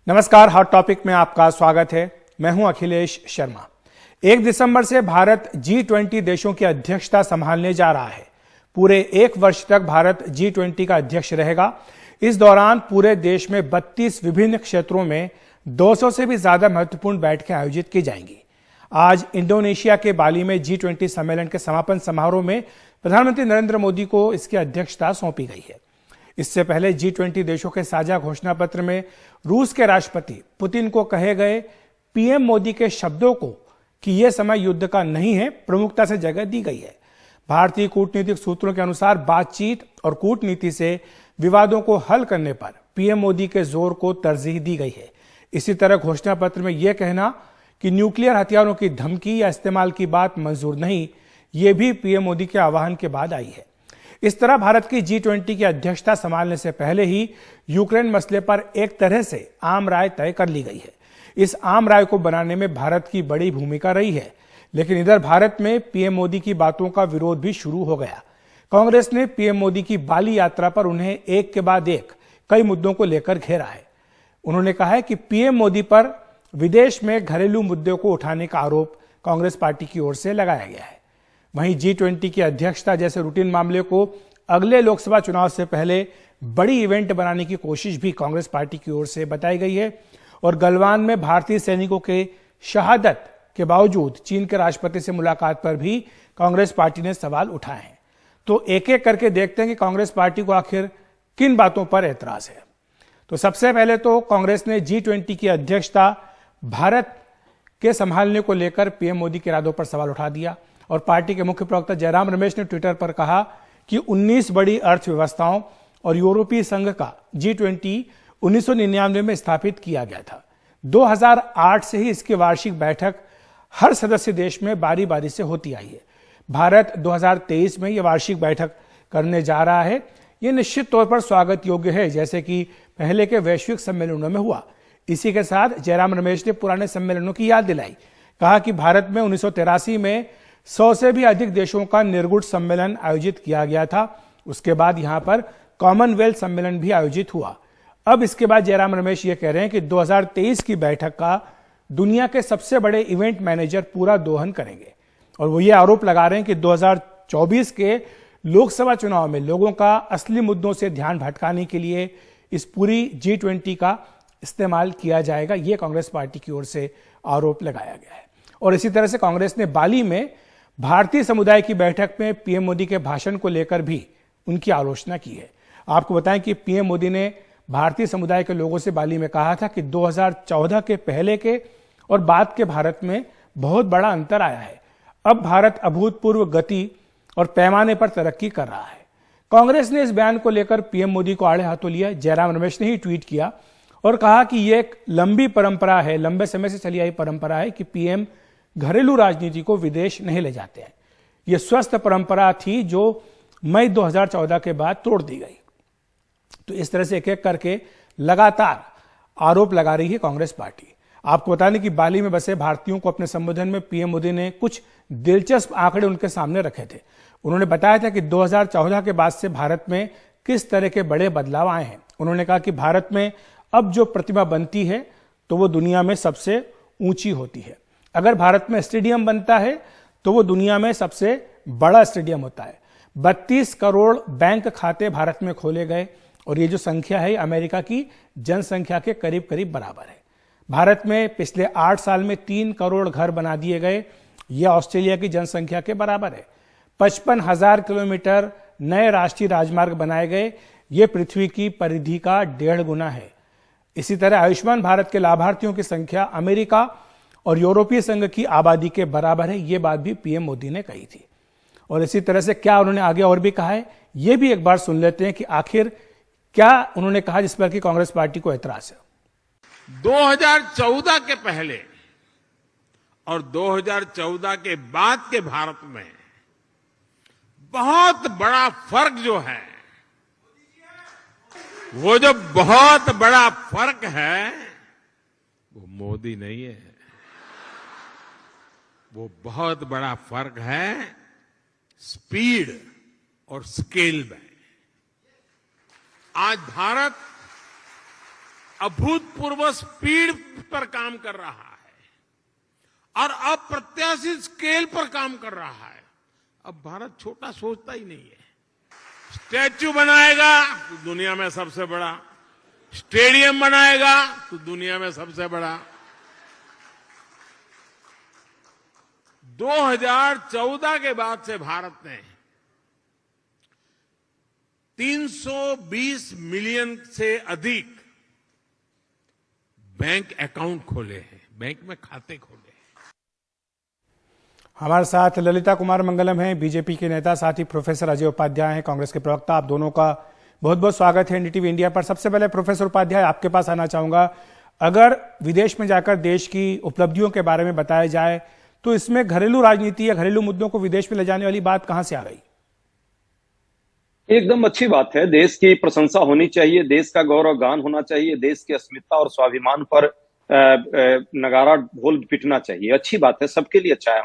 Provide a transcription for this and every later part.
नमस्कार, hot topic में आपका स्वागत है। मैं हूं अखिलेश शर्मा। 1 दिसंबर से भारत G20 देशों की अध्यक्षता संभालने जा रहा है। पूरे 1 वर्ष तक भारत G20 का अध्यक्ष रहेगा। इस दौरान पूरे देश में 32 विभिन्न क्षेत्रों में 200 से भी ज्यादा महत्वपूर्ण बैठकें आयोजित की जाएंगी। आज इंडोनेशिया के बाली में G20 सम्मेलन के समापन समारोह में प्रधानमंत्री नरेंद्र मोदी को इसकी अध्यक्षता सौंपी गई है। इससे पहले G20 देशों के साझा घोषणा पत्र में रूस के राष्ट्रपति पुतिन को कहे गए पीएम मोदी के शब्दों को कि यह समय युद्ध का नहीं है, प्रमुखता से जगह दी गई है। भारतीय कूटनीतिक सूत्रों के अनुसार बातचीत और कूटनीति से विवादों को हल करने पर पीएम मोदी के जोर को तरजीह दी गई है। इसी तरह घोषणा पत्र में यह कहना कि न्यूक्लियर हथियारों की धमकी या इस्तेमाल की बात मंजूर नहीं, ये भी पीएम मोदी के आह्वान के बाद आई है। इस तरह भारत की G20 की अध्यक्षता संभालने से पहले ही यूक्रेन मसले पर एक तरह से आम राय तय कर ली गई है। इस आम राय को बनाने में भारत की बड़ी भूमिका रही है, लेकिन इधर भारत में पीएम मोदी की बातों का विरोध भी शुरू हो गया। कांग्रेस ने पीएम मोदी की बाली यात्रा पर उन्हें एक के बाद एक कई मुद्दों को लेकर घेरा है। उन्होंने कहा है कि पीएम मोदी पर विदेश में घरेलू मुद्दों को उठाने का आरोप कांग्रेस पार्टी की ओर से लगाया गया है। वहीं G20 की अध्यक्षता जैसे रूटीन मामले को अगले लोकसभा चुनाव से पहले बड़ी इवेंट बनाने की कोशिश भी कांग्रेस पार्टी की ओर से बताई गई है। और गलवान में भारतीय सैनिकों के शहादत के बावजूद चीन के राष्ट्रपति से मुलाकात पर भी कांग्रेस पार्टी ने सवाल उठाए हैं। तो एक एक करके देखते हैं कि कांग्रेस पार्टी को आखिर किन बातों पर एतराज है। तो सबसे पहले तो कांग्रेस ने G20 की अध्यक्षता भारत के संभालने को लेकर पीएम मोदी के इरादों पर सवाल उठा दिया। और पार्टी के मुख्य प्रवक्ता जयराम रमेश ने ट्विटर पर कहा कि 19 बड़ी अर्थव्यवस्थाओं और यूरोपीय संघ का G20 1999 में स्थापित किया गया था। 2008 से ही इसकी वार्षिक बैठक हर सदस्य देश में बारी बारी से होती आई है। भारत 2023 में यह वार्षिक बैठक करने जा रहा है। यह निश्चित तौर पर स्वागत योग्य है, जैसे कि पहले के वैश्विक सम्मेलनों में हुआ। इसी के साथ जयराम रमेश ने पुराने सम्मेलनों की याद दिलाई। कहा कि भारत में 1983 में 100 से भी अधिक देशों का निर्गुट सम्मेलन आयोजित किया गया था। उसके बाद यहां पर कॉमनवेल्थ सम्मेलन भी आयोजित हुआ। अब इसके बाद जयराम रमेश ये कह रहे हैं कि 2023 की बैठक का दुनिया के सबसे बड़े इवेंट मैनेजर पूरा दोहन करेंगे। और वो ये आरोप लगा रहे हैं कि 2024 के लोकसभा चुनाव में लोगों का असली मुद्दों से ध्यान भटकाने के लिए इस पूरी G20 का इस्तेमाल किया जाएगा। ये कांग्रेस पार्टी की ओर से आरोप लगाया गया है। और इसी तरह से कांग्रेस ने बाली में भारतीय समुदाय की बैठक में पीएम मोदी के भाषण को लेकर भी उनकी आलोचना की है। आपको बताएं कि पीएम मोदी ने भारतीय समुदाय के लोगों से बाली में कहा था कि 2014 के पहले के और बाद के भारत में बहुत बड़ा अंतर आया है। अब भारत अभूतपूर्व गति और पैमाने पर तरक्की कर रहा है। कांग्रेस ने इस बयान को लेकर पीएम मोदी को आड़े हाथों लिया। जयराम रमेश ने ही ट्वीट किया और कहा कि यह एक लंबी परंपरा है, लंबे समय से चली आई परंपरा है कि पीएम घरेलू राजनीति को विदेश नहीं ले जाते हैं। यह स्वस्थ परंपरा थी जो मई 2014 के बाद तोड़ दी गई। तो इस तरह से एक एक करके लगातार आरोप लगा रही है कांग्रेस पार्टी। आपको बता दें कि बाली में बसे भारतीयों को अपने संबोधन में पीएम मोदी ने कुछ दिलचस्प आंकड़े उनके सामने रखे थे। उन्होंने बताया था कि 2014 के बाद से भारत में किस तरह के बड़े बदलाव आए हैं। उन्होंने कहा कि भारत में अब जो प्रतिमा बनती है तो वो दुनिया में सबसे ऊंची होती है। अगर भारत में स्टेडियम बनता है तो वो दुनिया में सबसे बड़ा स्टेडियम होता है। 32 करोड़ बैंक खाते भारत में खोले गए और ये जो संख्या है अमेरिका की जनसंख्या के करीब करीब बराबर है। भारत में पिछले 8 साल में 3 करोड़ घर बना दिए गए। यह ऑस्ट्रेलिया की जनसंख्या के बराबर है। 55,000 किलोमीटर नए राष्ट्रीय राजमार्ग बनाए गए। ये पृथ्वी की परिधि का 1.5 गुना है। इसी तरह आयुष्मान भारत के लाभार्थियों की संख्या अमेरिका और यूरोपीय संघ की आबादी के बराबर है। यह बात भी पीएम मोदी ने कही थी। और इसी तरह से क्या उन्होंने आगे और भी कहा है, यह भी एक बार सुन लेते हैं कि आखिर क्या उन्होंने कहा जिस पर कि कांग्रेस पार्टी को एतराज है। 2014 के पहले और 2014 के बाद के भारत में बहुत बड़ा फर्क जो है, वो जो बहुत बड़ा फर्क है वो मोदी नहीं है। वो बहुत बड़ा फर्क है स्पीड और स्केल में। आज भारत अभूतपूर्व स्पीड पर काम कर रहा है और अप्रत्याशित स्केल पर काम कर रहा है। अब भारत छोटा सोचता ही नहीं है। स्टैच्यू बनाएगा तो दुनिया में सबसे बड़ा, स्टेडियम बनाएगा तो दुनिया में सबसे बड़ा। 2014 के बाद से भारत ने 320 मिलियन से अधिक बैंक अकाउंट खोले हैं, बैंक में खाते खोले हैं। हमारे साथ ललिता कुमार मंगलम हैं, बीजेपी के नेता, साथ ही प्रोफेसर अजय उपाध्याय हैं, कांग्रेस के प्रवक्ता। आप दोनों का बहुत बहुत स्वागत है एनडीटीवी इंडिया पर। सबसे पहले प्रोफेसर उपाध्याय, आपके पास आना चाहूंगा। अगर विदेश में जाकर देश की उपलब्धियों के बारे में बताया जाए तो इसमें घरेलू राजनीति या घरेलू मुद्दों को विदेश में ले जाने वाली बात कहां से आ गई? एकदम अच्छी बात है। देश की प्रशंसा होनी चाहिए, देश का गौरव गान होना चाहिए, देश की अस्मिता और स्वाभिमान पर नगारा ढोल पिटना चाहिए। अच्छी बात है, सबके लिए अच्छा है।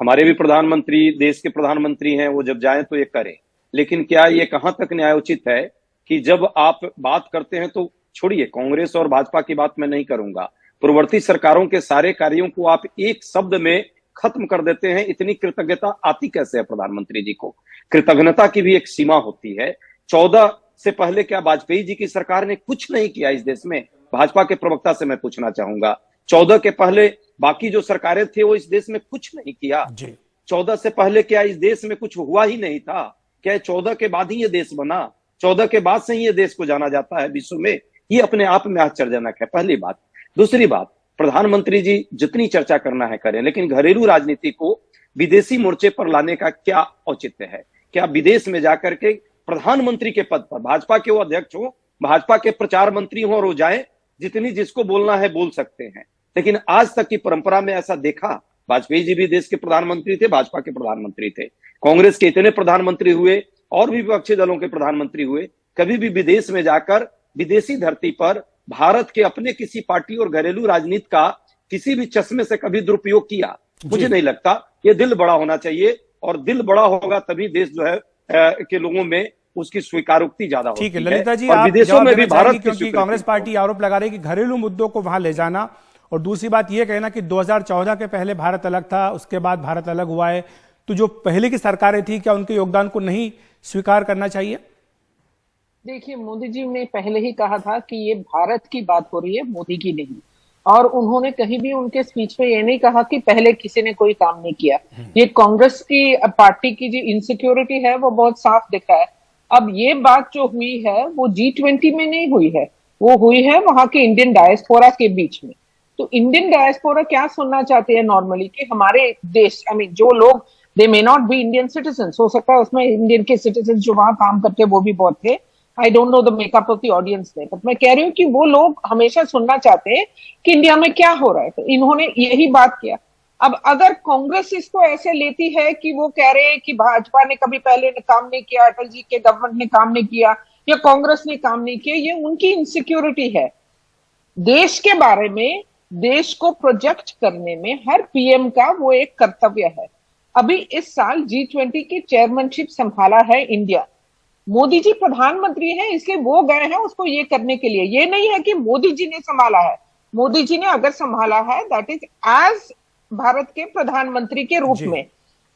हमारे भी प्रधानमंत्री, देश के प्रधानमंत्री हैं, वो जब जाएं तो ये करें। लेकिन क्या ये कहां तक न्यायोचित है कि जब आप बात करते हैं तो, छोड़िए कांग्रेस और भाजपा की बात मैं नहीं करूंगा, पूर्ववर्ती सरकारों के सारे कार्यों को आप एक शब्द में खत्म कर देते हैं। इतनी कृतज्ञता आती कैसे है प्रधानमंत्री जी को? कृतज्ञता की भी एक सीमा होती है। 14 से पहले क्या वाजपेयी जी की सरकार ने कुछ नहीं किया इस देश में? भाजपा के प्रवक्ता से मैं पूछना चाहूंगा, 14 के पहले बाकी जो सरकारें थे वो इस देश में कुछ नहीं किया। 14 से पहले क्या इस देश में कुछ हुआ ही नहीं था? क्या 14 के बाद ही ये देश बना? 14 के बाद से ही ये देश को जाना जाता है विश्व में? ये अपने आप में आश्चर्यजनक है, पहली बात। दूसरी बात, प्रधानमंत्री जी जितनी चर्चा करना है करें, लेकिन घरेलू राजनीति को विदेशी मोर्चे पर लाने का क्या औचित्य है? क्या विदेश में जाकर के प्रधानमंत्री के पद पर भाजपा के वो अध्यक्ष हो, भाजपा के प्रचार मंत्री हो और वो जाए, जितनी जिसको बोलना है बोल सकते हैं। लेकिन आज तक की परंपरा में ऐसा देखा? वाजपेयी जी भी देश के प्रधानमंत्री थे, भाजपा के प्रधानमंत्री थे, कांग्रेस के इतने प्रधानमंत्री हुए और भी विपक्षी दलों के प्रधानमंत्री हुए। कभी भी विदेश में जाकर विदेशी धरती पर भारत के अपने किसी पार्टी और घरेलू राजनीति का किसी भी चश्मे से कभी दुरुपयोग किया? मुझे नहीं लगता। ये दिल बड़ा होना चाहिए, और दिल बड़ा होगा तभी देश जो है के लोगों में उसकी स्वीकारोक्ति ज्यादा होती है। ठीक है ललिता जी, और आप विदेशों में भी भारत क्योंकि कांग्रेस पार्टी आरोप लगा रही है कि घरेलू मुद्दों को वहां ले जाना, और दूसरी बात यह कहना कि 2014 के पहले भारत अलग था, उसके बाद भारत अलग हुआ है, तो जो पहले की सरकारें थी क्या उनके योगदान को नहीं स्वीकार करना चाहिए? देखिए, मोदी जी ने पहले ही कहा था कि ये भारत की बात हो रही है, मोदी की नहीं। और उन्होंने कहीं भी उनके स्पीच में ये नहीं कहा कि पहले किसी ने कोई काम नहीं किया। ये कांग्रेस की पार्टी की जो इनसिक्योरिटी है वो बहुत साफ दिखा है। अब ये बात जो हुई है वो G20 में नहीं हुई है, वो हुई है वहां के इंडियन डायस्पोरा के बीच में। तो इंडियन डायस्पोरा क्या सुनना चाहते हैं नॉर्मली कि हमारे देश, जो लोग they may not be Indian citizen, हो सकता है उसमें इंडियन के सिटीजन जो वहां काम करते हैं वो भी बहुत थे। I don't know the makeup of the audience में, बट मैं कह रही हूँ कि वो लोग हमेशा सुनना चाहते हैं कि इंडिया में क्या हो रहा है। तो इन्होंने यही बात किया। अब अगर कांग्रेस इसको ऐसे लेती है कि वो कह रहे हैं कि भाजपा ने कभी पहले काम नहीं किया, अटल जी के गवर्नमेंट ने काम नहीं किया या कांग्रेस ने काम नहीं किया, ये उनकी इनसिक्योरिटी है। देश के बारे में, देश को प्रोजेक्ट करने में हर पीएम का वो एक कर्तव्य है। अभी इस साल G20 की चेयरमैनशिप संभाला है इंडिया। मोदी जी प्रधानमंत्री हैं, इसलिए वो गए हैं उसको ये करने के लिए। ये नहीं है कि मोदी जी ने संभाला है। मोदी जी ने अगर संभाला है दैट इज एज भारत के प्रधानमंत्री के रूप में।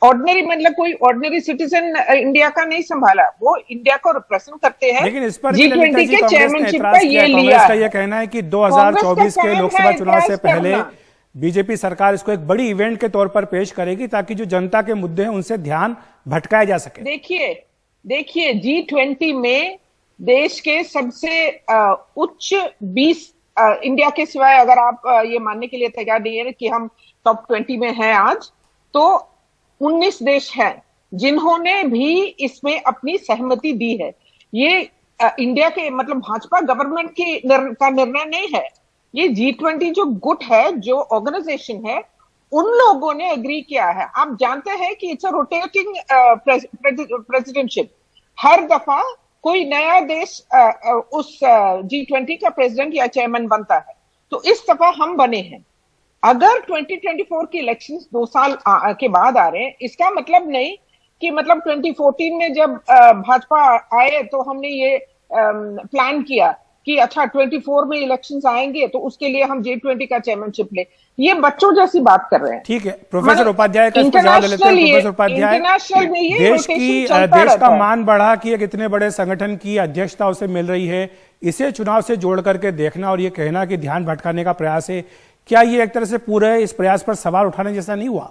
ऑर्डिनरी, मतलब कोई ऑर्डिनरी सिटीजन इंडिया का नहीं संभाला, वो इंडिया को रिप्रेजेंट करते हैं। लेकिन इस पर G20 के चेयरमैनशिप का ये लिया। कांग्रेस का यह कहना है कि 2024 के लोकसभा चुनाव से पहले बीजेपी सरकार इसको एक बड़ी इवेंट के तौर पर पेश करेगी ताकि जो जनता के मुद्दे हैं उनसे ध्यान भटकाया जा सके। देखिए G20 में देश के सबसे उच्च 20 इंडिया के सिवाय, अगर आप ये मानने के लिए तैयार नहीं है कि हम टॉप 20 में हैं आज, तो 19 देश हैं जिन्होंने भी इसमें अपनी सहमति दी है। ये इंडिया के, मतलब भाजपा गवर्नमेंट का निर्णय नहीं है। ये G20 जो गुट है, जो ऑर्गेनाइजेशन है, उन लोगों ने एग्री किया है। आप जानते हैं कि इट्स अ रोटेटिंग प्रेसिडेंटशिप। हर दफा कोई नया देश उस G20 का प्रेसिडेंट या चेयरमैन बनता है। तो इस दफा हम बने हैं। अगर 2024 की इलेक्शंस 2 साल के बाद आ रहे हैं, इसका मतलब नहीं कि 2014 में जब भाजपा आए तो हमने ये प्लान किया कि अच्छा 24 में इलेक्शंस आएंगे तो उसके लिए हम G20 का चेयरमैनशिप ले। ये बच्चों जैसी बात कर रहे हैं। ठीक है, प्रोफेसर उपाध्याय का जवाब ले लेते हैं। प्रोफेसर उपाध्याय, देश का मान बढ़ा कि एक इतने बड़े संगठन की अध्यक्षता उसे मिल रही है, इसे चुनाव से जोड़ करके देखना और ये कहना कि ध्यान भटकाने का प्रयास है, क्या ये एक तरह से पूरे इस प्रयास पर सवाल उठाने जैसा नहीं हुआ?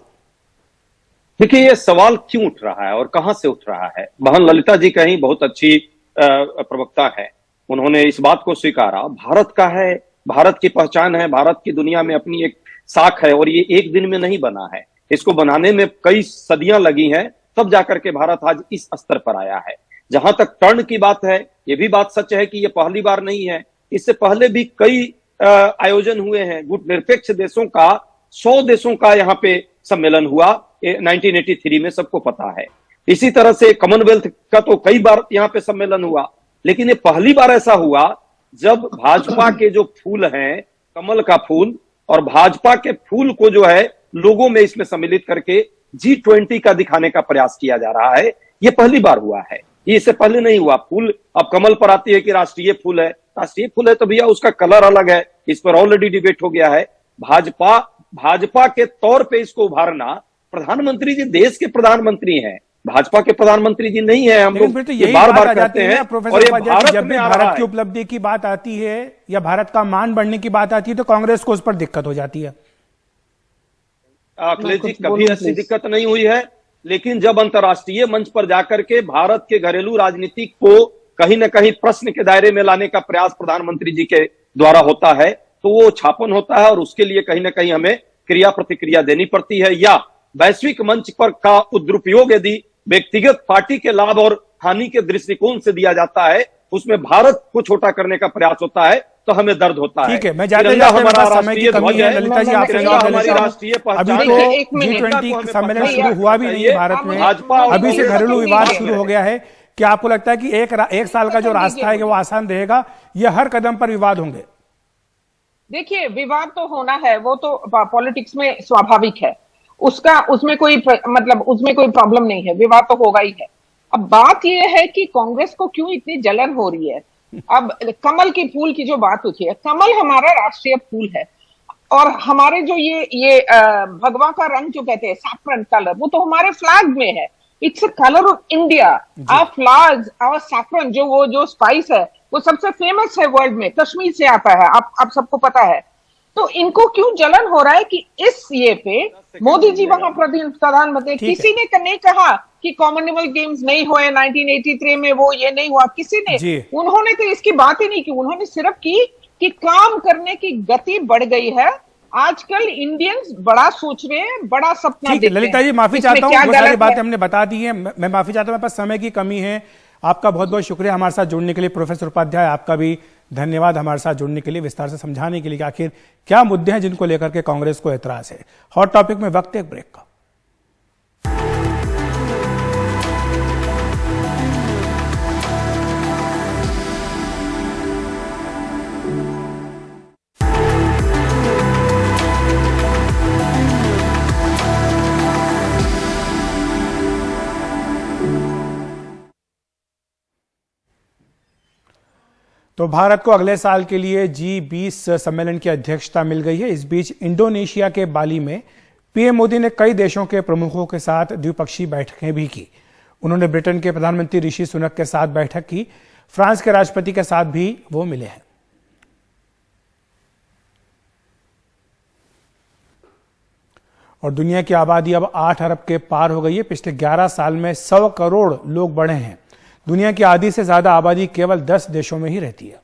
देखिए, ये सवाल क्यों उठ रहा है और कहां से उठ रहा है? बहन ललिता जी कहीं बहुत अच्छी प्रवक्ता है, उन्होंने इस बात को स्वीकारा, भारत का है, भारत की पहचान है, भारत की दुनिया में अपनी एक साख है और ये एक दिन में नहीं बना है, इसको बनाने में कई सदियां लगी हैं, तब जाकर के भारत आज इस स्तर पर आया है। जहां तक टर्न की बात है, ये भी बात सच है कि ये पहली बार नहीं है, इससे पहले भी कई आयोजन हुए हैं। गुटनिरपेक्ष देशों का 100 देशों का यहाँ पे सम्मेलन हुआ 1983 में, सबको पता है। इसी तरह से कॉमनवेल्थ का तो कई बार यहाँ पे सम्मेलन हुआ, लेकिन ये पहली बार ऐसा हुआ जब भाजपा के जो फूल हैं, कमल का फूल, और भाजपा के फूल को जो है लोगों में इसमें सम्मिलित करके G20 का दिखाने का प्रयास किया जा रहा है। ये पहली बार हुआ है, ये इससे पहले नहीं हुआ। फूल अब कमल पर आती है कि राष्ट्रीय फूल है, राष्ट्रीय फूल है तो भैया उसका कलर अलग है, इस पर ऑलरेडी डिबेट हो गया है। भाजपा के तौर पे इसको उभारना, प्रधानमंत्री जी देश के प्रधानमंत्री हैं, भाजपा के प्रधानमंत्री जी नहीं है। हम लोग तो ये बार बार कहते हैं। और ये जब भी भारत की उपलब्धि की बात आती है या भारत का मान बढ़ने की बात आती है तो कांग्रेस को उस पर दिक्कत हो जाती है। अखिलेश जी, कभी ऐसी दिक्कत नहीं हुई है, लेकिन जब अंतर्राष्ट्रीय मंच पर जाकर के भारत के घरेलू राजनीति को कहीं ना कहीं प्रश्न के दायरे में लाने का प्रयास प्रधानमंत्री जी के द्वारा होता है तो वो छापन होता है और उसके लिए कहीं ना कहीं हमें क्रिया प्रतिक्रिया देनी पड़ती है। या वैश्विक मंच पर का दुरुपयोग यदि व्यक्तिगत पार्टी के लाभ और हानि के दृष्टिकोण से दिया जाता है, उसमें भारत को छोटा करने का प्रयास होता है तो हमें दर्द होता है। ठीक है, मैं जाते जाते हमारा समय की कमी है, ललिता जी आपसे हमारी राष्ट्रीय पहचान अभी तो G20 सम्मेलन शुरू हुआ भी नहीं है भारत में, अभी से घरेलू विवाद शुरू हो गया है। क्या आपको लगता है कि एक साल का जो रास्ता है वो आसान रहेगा या हर कदम पर विवाद होंगे? देखिए, विवाद तो होना है, वो तो पॉलिटिक्स में स्वाभाविक है, उसमें कोई प्रॉब्लम नहीं है, विवाद तो होगा ही है। अब बात यह है कि कांग्रेस को क्यों इतनी जलन हो रही है। अब कमल की फूल की जो बात उठी है, कमल हमारा राष्ट्रीय फूल है और हमारे जो ये भगवा का रंग जो कहते हैं सैफरन कलर, वो तो हमारे फ्लैग में है। It's a colour of India. Our flags, our saffron जो स्पाइस है वो सबसे फेमस है वर्ल्ड में, कश्मीर से आता है, आप सबको पता है। तो इनको क्यों जलन हो रहा है कि इस ये पे मोदी जी वहां प्रधानमंत्री, किसी ने नहीं कहा कि कॉमनवेल्थ गेम्स नहीं हुए 1983 में, वो ये नहीं हुआ, किसी ने, उन्होंने तो इसकी बात ही नहीं की। उन्होंने सिर्फ की कि काम करने की गति बढ़ गई है, आजकल इंडियंस बड़ा सोच रहे हैं, बड़ा सपना देखते हैं। ललिता जी, माफी चाहता हूँ, बहुत सारी बातें हमने बता दी है, मैं माफी चाहता हूँ, मेरे पास समय की कमी है। आपका बहुत बहुत शुक्रिया हमारे साथ जुड़ने के लिए। प्रोफेसर उपाध्याय, आपका भी धन्यवाद हमारे साथ जुड़ने के लिए, विस्तार से समझाने के लिए कि आखिर क्या मुद्दे हैं जिनको लेकर के कांग्रेस को एतराज है। हॉट टॉपिक में वक्त एक ब्रेक का। तो भारत को अगले साल के लिए G20 सम्मेलन की अध्यक्षता मिल गई है। इस बीच इंडोनेशिया के बाली में पीएम मोदी ने कई देशों के प्रमुखों के साथ द्विपक्षीय बैठकें भी की। उन्होंने ब्रिटेन के प्रधानमंत्री ऋषि सुनक के साथ बैठक की, फ्रांस के राष्ट्रपति के साथ भी वो मिले हैं। और दुनिया की आबादी अब 8 अरब के पार हो गई है। पिछले 11 साल में 100 करोड़ लोग बढ़े हैं। दुनिया की आधी से ज्यादा आबादी केवल 10 देशों में ही रहती है।